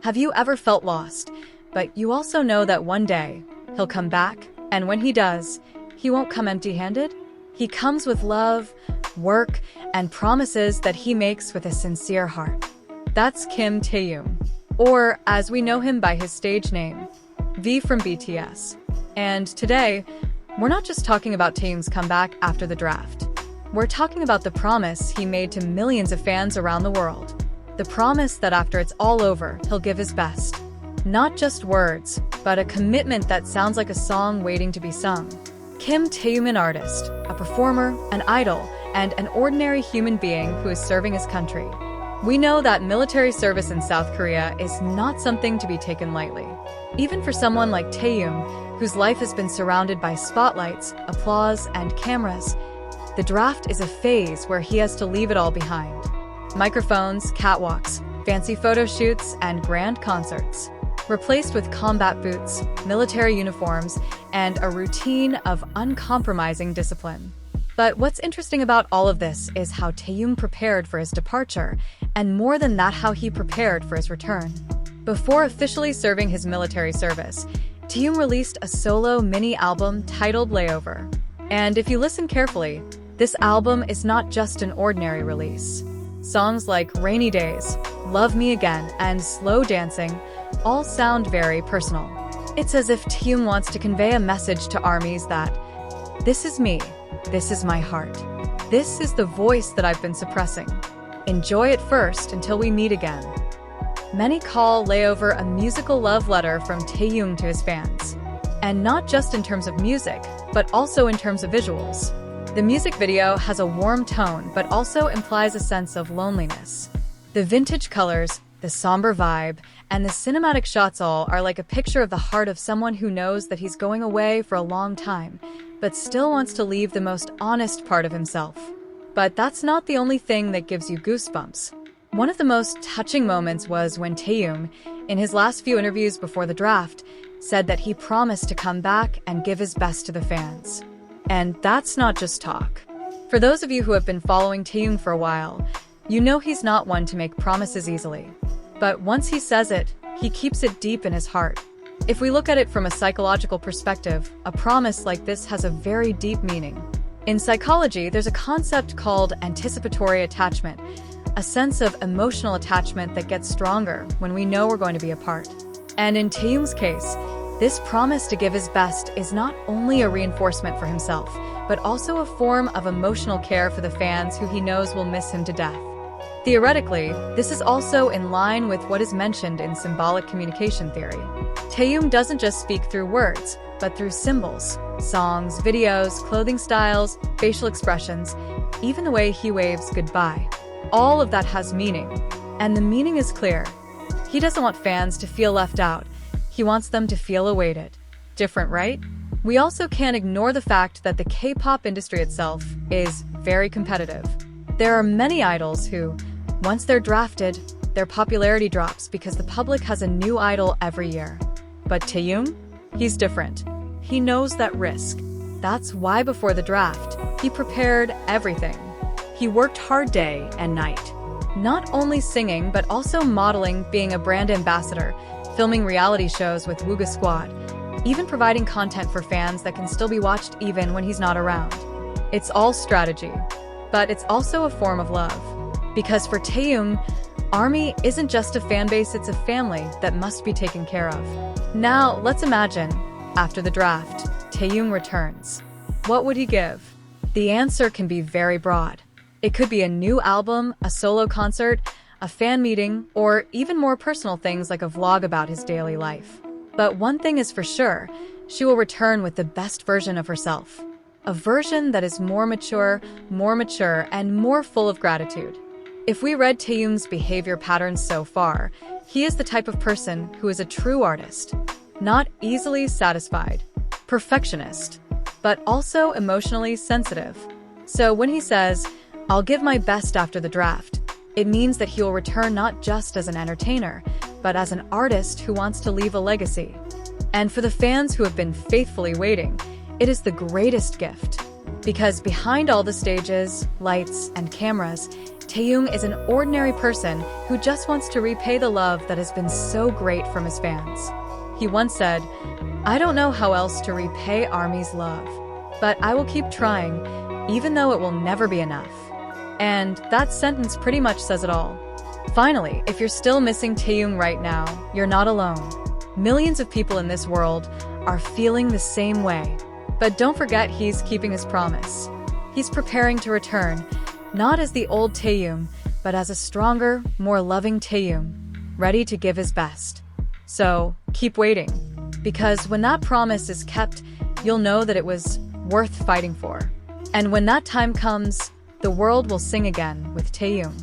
Have you ever felt lost, but you also know that one day he'll come back, and when he does, he won't come empty-handed? He comes with love, work, and promises that he makes with a sincere heart. That's Kim Taehyung, or as we know him by his stage name, V from BTS. And today, we're not just talking about Taehyung's comeback after the draft. We're talking about the promise he made to millions of fans around the world. The promise that after it's all over, he'll give his best. Not just words, but a commitment that sounds like a song waiting to be sung. Kim Taehyung, an artist, a performer, an idol, and an ordinary human being who is serving his country. We know that military service in South Korea is not something to be taken lightly. Even for someone like Taehyung, whose life has been surrounded by spotlights, applause, and cameras, the draft is a phase where he has to leave it all behind. Microphones, catwalks, fancy photo shoots, and grand concerts, replaced with combat boots, military uniforms, and a routine of uncompromising discipline. But what's interesting about all of this is how Taehyung prepared for his departure, and more than that, how he prepared for his return. Before officially serving his military service, Taehyung released a solo mini-album titled Layover. And if you listen carefully, this album is not just an ordinary release. Songs like Rainy Days, Love Me Again, and Slow Dancing all sound very personal. It's as if Taehyung wants to convey a message to ARMYs that, this is me, this is my heart, this is the voice that I've been suppressing. Enjoy it first until we meet again. Many call Layover a musical love letter from Taehyung to his fans. And not just in terms of music, but also in terms of visuals. The music video has a warm tone, but also implies a sense of loneliness. The vintage colors, the somber vibe, and the cinematic shots all are like a picture of the heart of someone who knows that he's going away for a long time, but still wants to leave the most honest part of himself. But that's not the only thing that gives you goosebumps. One of the most touching moments was when Taehyung, in his last few interviews before the draft, said that he promised to come back and give his best to the fans. And that's not just talk. For those of you who have been following Taehyung for a while, you know he's not one to make promises easily. But once he says it, he keeps it deep in his heart. If we look at it from a psychological perspective, a promise like this has a very deep meaning. In psychology, there's a concept called anticipatory attachment, a sense of emotional attachment that gets stronger when we know we're going to be apart. And in Taehyung's case, this promise to give his best is not only a reinforcement for himself, but also a form of emotional care for the fans who he knows will miss him to death. Theoretically, this is also in line with what is mentioned in symbolic communication theory. Taehyung doesn't just speak through words, but through symbols, songs, videos, clothing styles, facial expressions, even the way he waves goodbye. All of that has meaning, and the meaning is clear. He doesn't want fans to feel left out. He wants them to feel awaited. Different, right? We also can't ignore the fact that the K-pop industry itself is very competitive. There are many idols who, once they're drafted, their popularity drops because the public has a new idol every year. But Taehyung? He's different. He knows that risk. That's why before the draft, he prepared everything. He worked hard day and night. Not only singing, but also modeling, being a brand ambassador, filming reality shows with Wooga Squad, even providing content for fans that can still be watched even when he's not around. It's all strategy, but it's also a form of love. Because for Taehyung, ARMY isn't just a fan base, it's a family that must be taken care of. Now, let's imagine, after the draft, Taehyung returns. What would he give? The answer can be very broad. It could be a new album, a solo concert, a fan meeting, or even more personal things like a vlog about his daily life. But one thing is for sure, she will return with the best version of herself. A version that is more mature, and more full of gratitude. If we read Taehyung's behavior patterns so far, he is the type of person who is a true artist. Not easily satisfied, perfectionist, but also emotionally sensitive. So when he says, "I'll give my best after the draft," it means that he will return not just as an entertainer, but as an artist who wants to leave a legacy. And for the fans who have been faithfully waiting, it is the greatest gift. Because behind all the stages, lights, and cameras, Taeyong is an ordinary person who just wants to repay the love that has been so great from his fans. He once said, "I don't know how else to repay ARMY's love, but I will keep trying, even though it will never be enough." And that sentence pretty much says it all. Finally, if you're still missing Taeyong right now, you're not alone. Millions of people in this world are feeling the same way. But don't forget, he's keeping his promise. He's preparing to return, not as the old Taeyong, but as a stronger, more loving Taeyong, ready to give his best. So, keep waiting, because when that promise is kept, you'll know that it was worth fighting for. And when that time comes, the world will sing again with Taeyong.